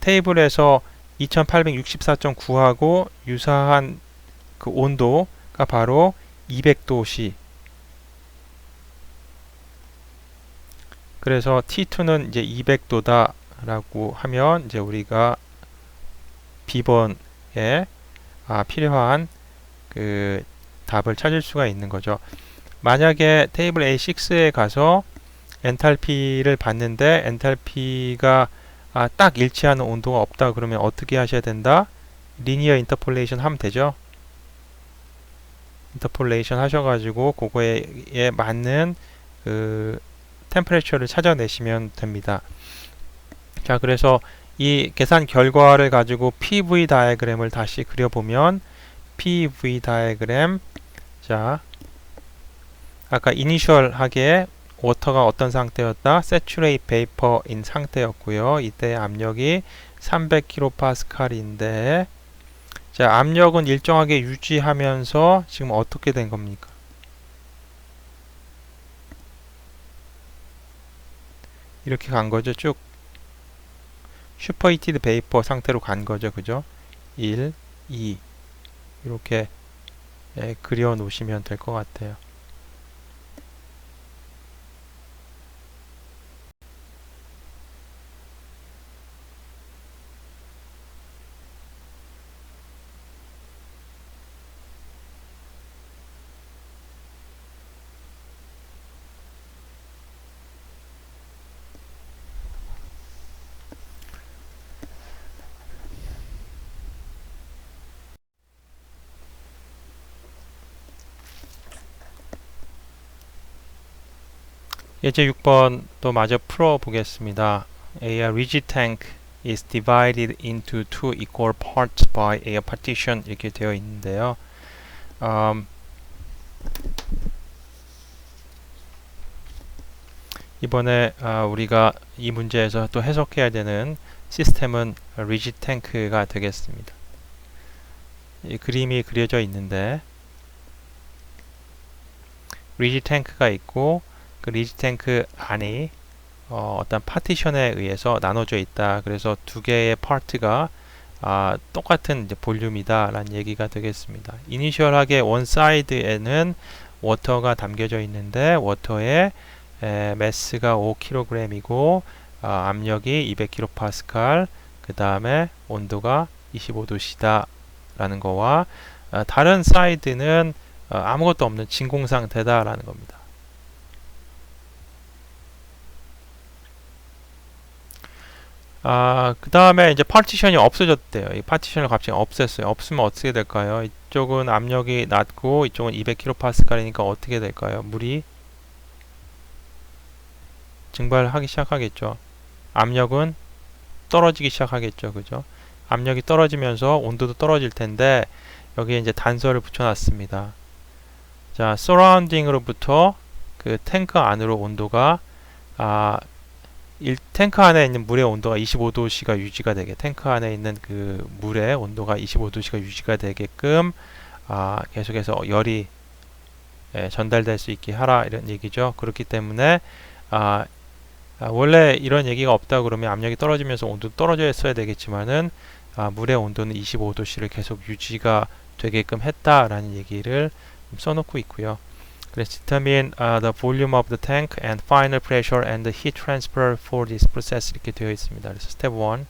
테이블에서 2864.9하고 유사한 그 온도가 바로 200도씨. 그래서 T2는 이제 200도다 라고 하면 이제 우리가 B번에 필요한 그 답을 찾을 수가 있는 거죠. 만약에 테이블 A6에 가서 엔탈피를 봤는데 엔탈피가 딱 일치하는 온도가 없다 그러면 어떻게 하셔야 된다? 리니어 인터폴레이션 하면 되죠. 인터폴레이션 하셔가지고 그거에 맞는 그 템퍼레처를 찾아내시면 됩니다. 자, 그래서 이 계산 결과를 가지고 PV 다이어그램을 다시 그려보면 PV 다이어그램, 자, 아까 이니셜하게 워터가 어떤 상태였다? Saturate Vapor인 상태였고요. 이때 압력이 300kPa인데, 자, 압력은 일정하게 유지하면서 지금 어떻게 된 겁니까? 이렇게 간 거죠. 쭉 슈퍼히티드 베이퍼 상태로 간 거죠. 그죠? 1, 2 이렇게 그려 놓으시면 될 것 같아요. 예제 6번 또 마저 풀어 보겠습니다. A rigid tank is divided into two equal parts by a partition 이렇게 되어 있는데요. 이번에 우리가 이 문제에서 또 해석해야 되는 시스템은 rigid tank가 되겠습니다. 이 그림이 그려져 있는데 rigid tank가 있고 그 리지 탱크 안이 어떤 파티션에 의해서 나눠져 있다. 그래서 두 개의 파트가 똑같은 이제 볼륨이다 라는 얘기가 되겠습니다. 이니셜하게 원 사이드에는 워터가 담겨져 있는데 워터의 매스가 5kg이고 압력이 200kPa, 그 다음에 온도가 25도씨다 라는 거와 다른 사이드는 아무것도 없는 진공 상태다 라는 겁니다. 그 다음에 이제 파티션이 없어졌대요. 이 파티션을 갑자기 없앴어요. 없으면 어떻게 될까요? 이쪽은 압력이 낮고 이쪽은 200kPa이니까 어떻게 될까요? 물이 증발하기 시작하겠죠. 압력은 떨어지기 시작하겠죠. 그죠? 압력이 떨어지면서 온도도 떨어질 텐데 여기에 이제 단서를 붙여놨습니다. 자, 서라운딩으로부터 그 탱크 안으로 온도가 탱크 안에 있는 물의 온도가 25도씨가 유지가 되게 탱크 안에 있는 그 물의 온도가 25도씨가 유지가 되게끔 계속해서 열이 전달될 수 있게 하라 이런 얘기죠. 그렇기 때문에 원래 이런 얘기가 없다 그러면 압력이 떨어지면서 온도 떨어져 있어야 되겠지만은 물의 온도는 25도씨를 계속 유지가 되게끔 했다라는 얘기를 써놓고 있고요. Let's determine the volume of the tank and final pressure and the heat transfer for this process 이렇게 되어 있습니다. 그래서 step 1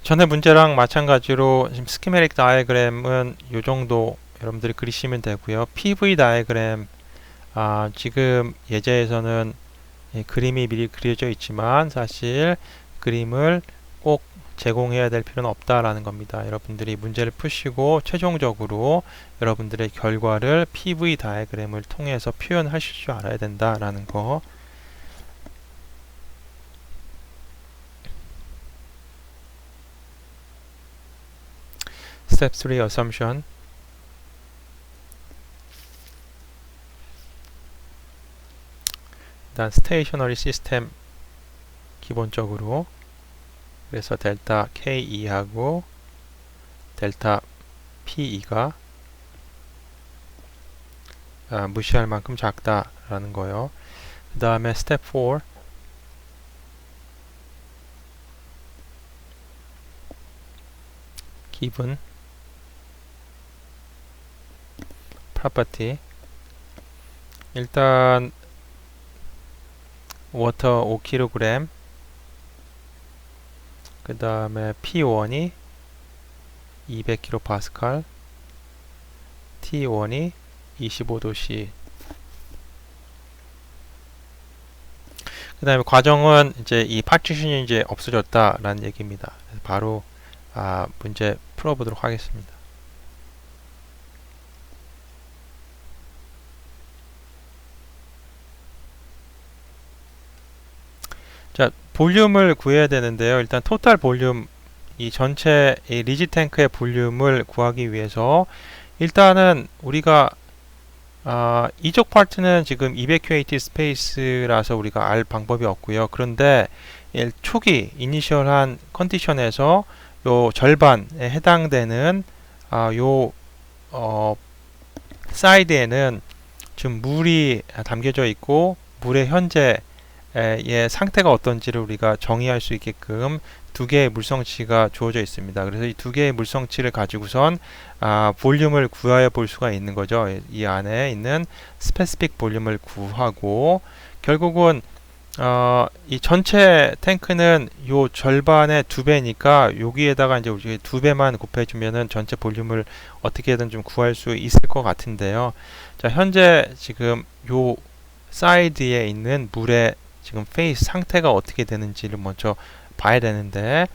전에 문제랑 마찬가지로 지금 스키메릭 다이어그램은 이 정도 여러분들이 그리시면 되고요. PV 다이어그램 지금 예제에서는 그림이 미리 그려져 있지만 사실 그림을 꼭 제공해야 될 필요는 없다라는 겁니다. 여러분들이 문제를 푸시고 최종적으로 여러분들의 결과를 PV 다이어그램을 통해서 표현하실 줄 알아야 된다라는 거. Step 3 Assumption. 일단 스테이셔너리 시스템 기본적으로 그래서 델타 K2하고 델타 P2가 무시할 만큼 작다라는 거예요. 그 다음에 스텝 4 기분 property 일단 워터 5kg 그 다음에 P1이 200kPa T1이 25도씨 그 다음에 과정은 이제 이 파티션이 이제 없어졌다라는 얘기입니다. 바로 문제 풀어보도록 하겠습니다. 자, 볼륨을 구해야 되는데요. 일단 토탈 볼륨, 이 전체 이 리지 탱크의 볼륨을 구하기 위해서 일단은 우리가 이쪽 파트는 지금 200QAT 스페이스라서 우리가 알 방법이 없고요. 그런데 초기 이니셜한 컨디션에서 요 절반에 해당되는 요 사이드에는 지금 물이 담겨져 있고 물의 현재 의 상태가 어떤지를 우리가 정의할 수 있게끔 두 개의 물성치가 주어져 있습니다. 그래서 이 두 개의 물성치를 가지고선 볼륨을 구하여 볼 수가 있는 거죠. 이 안에 있는 스페시픽 볼륨을 구하고 결국은 이 전체 탱크는 요 절반의 2배니까 여기에다가 이제 우리 2배만 곱해주면은 전체 볼륨을 어떻게든 좀 구할 수 있을 것 같은데요. 자, 현재 지금 요 사이드에 있는 물의 지금 페이스 상태가 어떻게 되는지를 먼저 봐야 되는데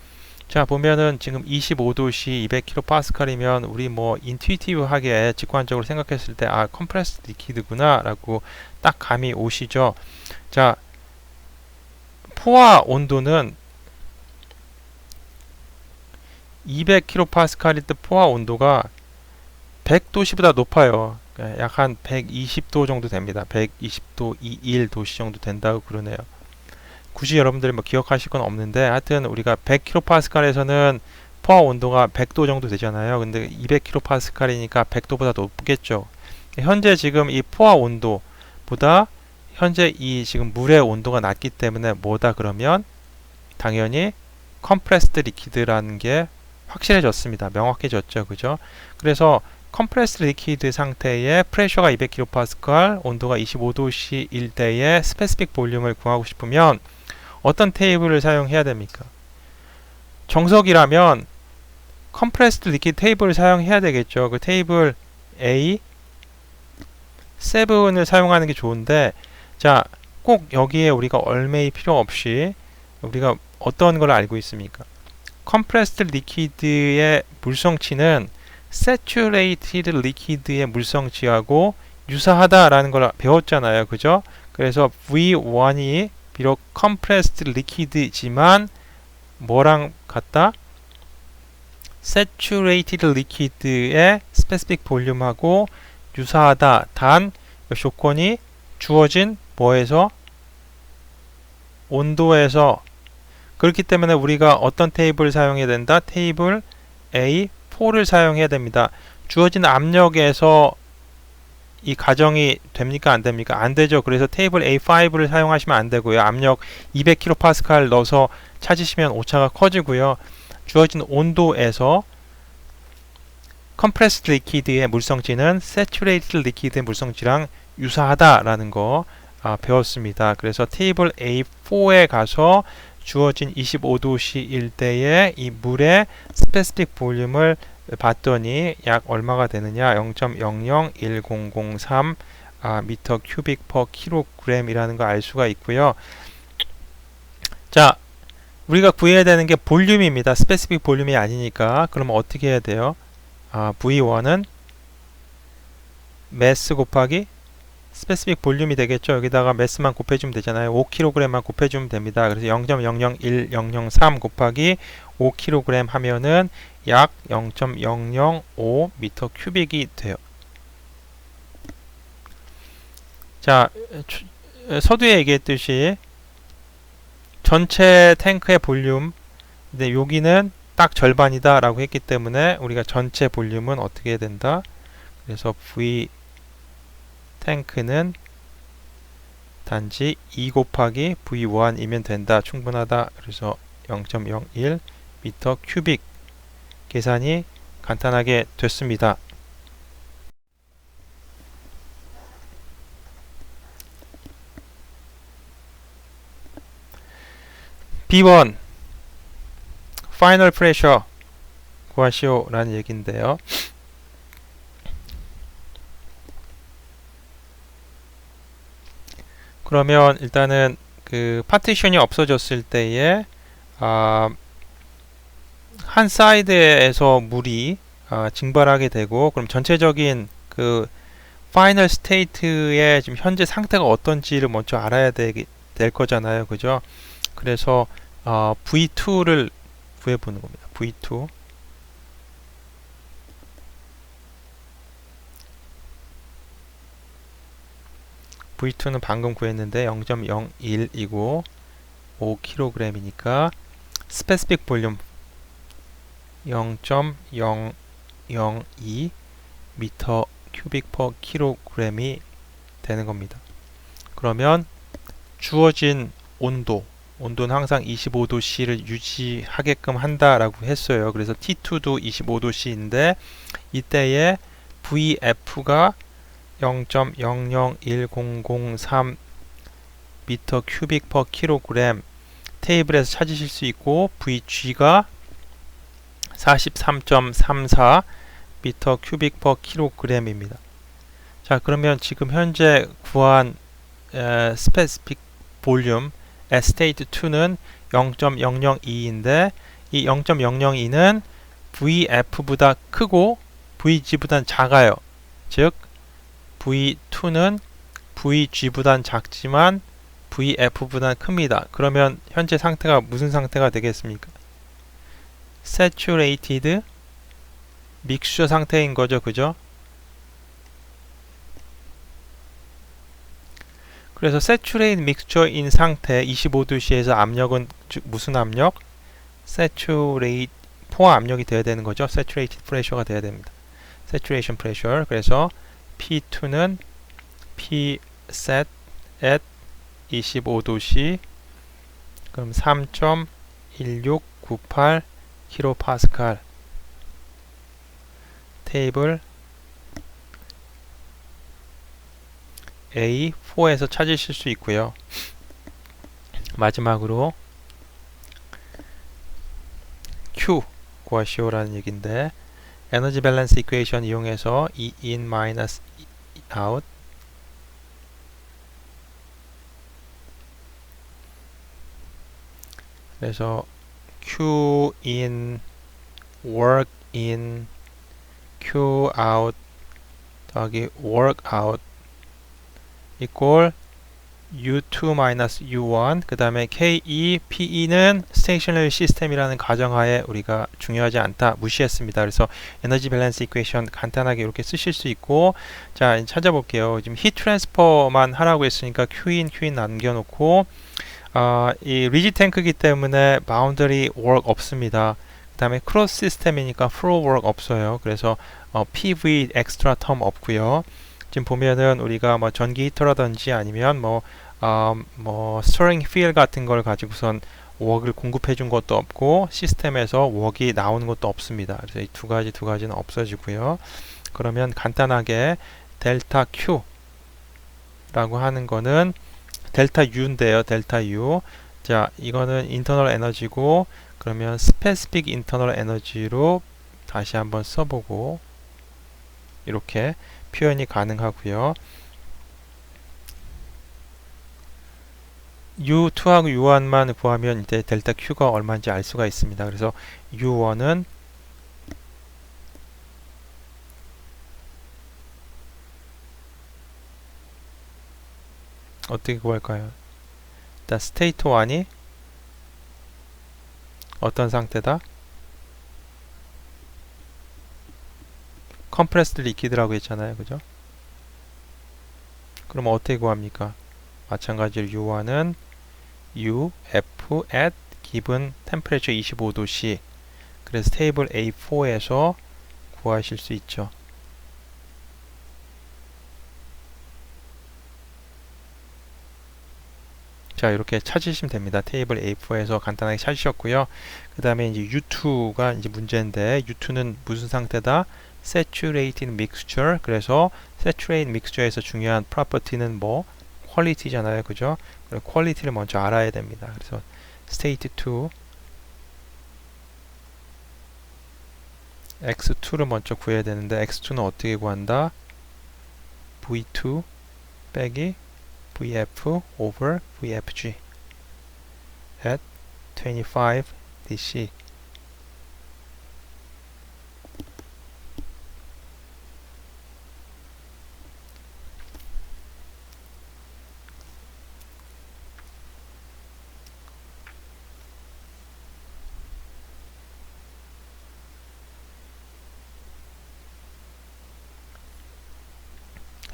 자 보면은 지금 25도씨 200kPa이면 우리 뭐 인투이티브하게 직관적으로 생각했을 때 컴프레스 리퀴드구나 라고 딱 감이 오시죠. 자 포화 온도는 200kPa일 때 포화 온도가 100도씨보다 높아요. 약 한 120도 정도 됩니다. 120도 21도씨 정도 된다고 그러네요. 굳이 여러분들이 뭐 기억하실 건 없는데 하여튼 우리가 100kPa에서는 포화 온도가 100도 정도 되잖아요. 근데 200kPa이니까 100도보다 높겠죠. 현재 지금 이 포화 온도보다 현재 이 지금 물의 온도가 낮기 때문에 뭐다 그러면 당연히 컴프레스드 리퀴드라는 게 확실해졌습니다. 명확해졌죠. 그죠? 그래서 컴프레스드 리퀴드 상태의 프레셔가 200kPa, 온도가 25도씨일 때의 스페시픽 볼륨을 구하고 싶으면 어떤 테이블을 사용해야 됩니까? 정석이라면 컴프레스드 리퀴드 테이블을 사용해야 되겠죠. 그 테이블 A7을 사용하는 게 좋은데 자, 꼭 여기에 우리가 얼매일 필요 없이 우리가 어떤 걸 알고 있습니까? 컴프레스드 리퀴드의 물성치는 Saturated Liquid의 물성치하고 유사하다라는 걸 배웠잖아요. 그죠? 그래서 V1이 비록 Compressed Liquid지만 뭐랑 같다? Saturated Liquid의 Specific Volume하고 유사하다. 단 조건이 주어진 뭐에서? 온도에서. 그렇기 때문에 우리가 어떤 테이블을 사용해야 된다? 테이블 A4를 사용해야 됩니다. 주어진 압력에서 이 가정이 됩니까? 안 됩니까? 안 되죠. 그래서 테이블 A5를 사용하시면 안 되고요. 압력 200kPa 넣어서 찾으시면 오차가 커지고요. 주어진 온도에서 Compressed Liquid의 물성치는 Saturated Liquid의 물성치랑 유사하다라는 거 배웠습니다. 그래서 테이블 A4에 가서 주어진 25도씨일 때에 이 물의 스페시픽 볼륨을 봤더니 약 얼마가 되느냐 0.001003 미터 큐빅 퍼 킬로그램이라는 걸 알 수가 있고요. 자, 우리가 구해야 되는 게 볼륨입니다. 스페시픽 볼륨이 아니니까. 그러면 어떻게 해야 돼요? V1은 매스 곱하기 스페시픽 볼륨이 되겠죠. 여기다가 매스만 곱해주면 되잖아요. 5kg만 곱해주면 됩니다. 그래서 0.001003 곱하기 5kg 하면은 약 0.005 미터 큐빅이 돼요. 자, 서두에 얘기했듯이 전체 탱크의 볼륨, 근데 여기는 딱 절반이다 라고 했기 때문에 우리가 전체 볼륨은 어떻게 해야 된다? 그래서 V 탱크는 단지 2 곱하기 V1이면 된다. 충분하다. 그래서 0.01 미터 큐빅 계산이 간단하게 됐습니다. B1 파이널 프레셔 구하시오 라는 얘기인데요. 그러면 일단은 그 파티션이 없어졌을 때에 한 사이드에서 물이 증발하게 되고, 그럼 전체적인 그 파이널 스테이트의 지금 현재 상태가 어떤지를 먼저 알아야 될 거잖아요. 그죠? 그래서 V2를 구해보는 겁니다. V2 V2는 방금 구했는데 0.01이고 5kg이니까 스페시픽 볼륨 0.002 미터 큐빅 퍼 킬로그램이 되는 겁니다. 그러면 주어진 온도는 항상 25도씨를 유지하게끔 한다라고 했어요. 그래서 T2도 25도씨인데 이때에 VF가 0.001003 미터 큐빅 퍼 킬로그램 테이블에서 찾으실 수 있고, VG가 43.34 미터 큐빅 퍼 킬로그램입니다. 자, 그러면 지금 현재 구한 스페시픽 볼륨 스테이트 2는 0.002인데 이 0.002는 VF보다 크고 VG보다 작아요. 즉 V2는 VG보다 작지만 VF보다 큽니다. 그러면 현재 상태가 무슨 상태가 되겠습니까? Saturated 믹스처 상태인 거죠. 그죠? 그래서 Saturated 믹스처인 상태 25도씨에서 압력은 즉 무슨 압력? Saturate 포화 압력이 되어야 되는 거죠. Saturated pressure가 되어야 됩니다. Saturation pressure. 그래서 P2는 P set at 25도씨 그럼 3.1698 kPa 테이블 A4에서 찾으실 수 있고요. 마지막으로 Q 구하시오라는 얘기인데 에너지 밸런스 이퀘이션 이용해서 E in minus E out 그래서 Q in work in Q out 더하기 work out equal U2 minus U1 그 다음에 KE, PE는 stationary system이라는 가정하에 우리가 중요하지 않다 무시했습니다. 그래서 에너지 밸런스 이퀘이션 간단하게 이렇게 쓰실 수 있고, 자 찾아볼게요. 지금 히트 트랜스퍼만 하라고 했으니까 Q인 남겨놓고 이 리지 탱크이기 때문에 바운더리 워크 없습니다. 그 다음에 크로스 시스템이니까 플로우 워크 없어요. 그래서 PV 엑스트라 텀 없고요. 지금 보면은 우리가 뭐 전기 히터라든지 아니면 뭐 스토링 필 같은 걸 가지고선 웍을 공급해 준 것도 없고 시스템에서 웍이 나오는 것도 없습니다. 그래서 이 두 가지는 없어지고요. 그러면 간단하게 델타 Q 라고 하는 거는 델타 U인데요. 델타 U 자, 이거는 인터널 에너지고, 그러면 스페시픽 인터널 에너지로 다시 한번 써보고 이렇게 표현이 가능하고요. U2하고 U1만 구하면 이제 델타 Q가 얼마인지 알 수가 있습니다. 그래서 U1은 어떻게 구할까요? 일단 스테이트 1이 어떤 상태다? 컴프레스드 리퀴드라고 했잖아요. 그죠? 그럼 어떻게 구합니까? 마찬가지로 U1은 UF at given temperature 25도씨. 그래서 테이블 A4에서 구하실 수 있죠. 자, 이렇게 찾으시면 됩니다. 테이블 A4에서 간단하게 찾으셨고요. 그 다음에 이제 U2가 이제 문제인데, U2는 무슨 상태다? Saturated mixture. 그래서 Saturated mixture에서 중요한 property는 뭐? quality잖아요. 그죠? quality를 먼저 알아야 됩니다. 그래서 state 2, x2를 먼저 구해야 되는데, x2는 어떻게 구한다? v2 빼기 VF over VFG at 25 DC.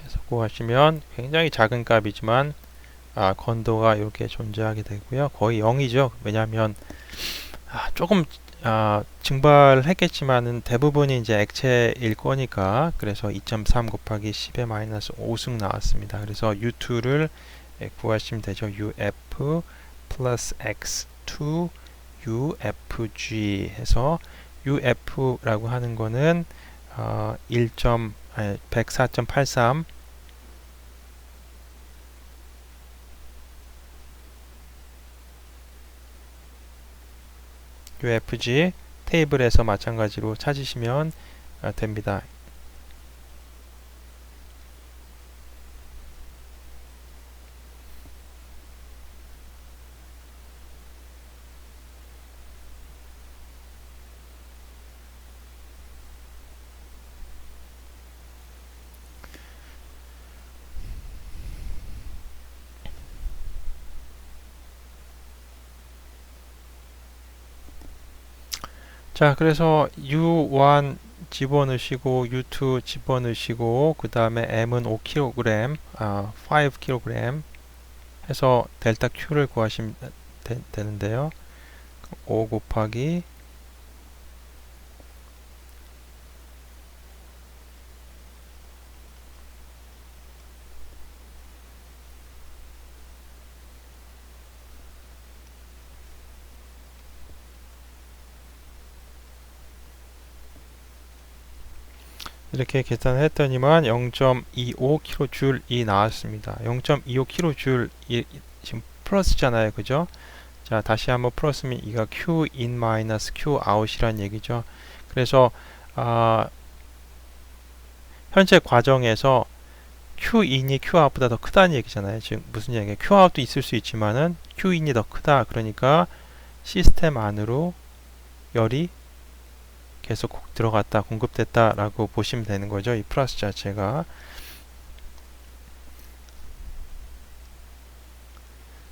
해서 구하시면 굉장히 작은 값이지만 건도가 이렇게 존재하게 되고요. 거의 0이죠. 왜냐하면 조금 증발했겠지만은 대부분이 이제 액체일 거니까. 그래서 2.3 곱하기 10의 마이너스 5승 나왔습니다. 그래서 U2를 구하시면 되죠. UF 플러스 X2 UFG 해서 UF라고 하는 거는 104.83 UFG 테이블에서 마찬가지로 찾으시면 됩니다. 자, 그래서 U1 집어넣으시고 U2 집어넣으시고 그 다음에 M은 5kg, 5kg 해서 델타 Q를 구하시면 되는데요. 5 곱하기 이렇게 계산을 했더니만 0.25kJ이 나왔습니다. 0.25kJ 지금 플러스잖아요. 그죠? 자, 다시 한번 플러스면 이가 Q in 마이너스 Q out이란 얘기죠. 그래서 현재 과정에서 Q in이 Q out보다 더 크다는 얘기잖아요. 지금 무슨 얘기예요? Q out도 있을 수 있지만은 Q in이 더 크다. 그러니까 시스템 안으로 열이 계속 들어갔다, 공급됐다 라고 보시면 되는 거죠. 이 플러스 자체가.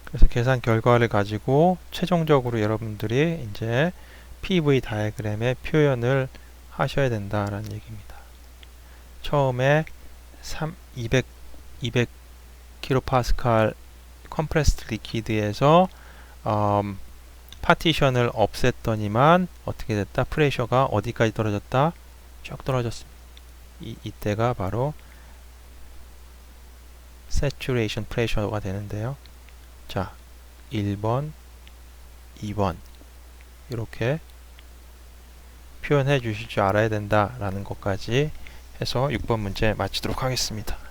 그래서 계산 결과를 가지고 최종적으로 여러분들이 이제 PV 다이어그램의 표현을 하셔야 된다라는 얘기입니다. 처음에 200 kPa 컴프레스드 리퀴드에서 파티션을 없앴더니만 어떻게 됐다? 프레셔가 어디까지 떨어졌다? 쭉 떨어졌습니다. 이때가 바로 saturation pressure가 되는데요. 자, 1번, 2번 이렇게 표현해 주실 줄 알아야 된다라는 것까지 해서 6번 문제 마치도록 하겠습니다.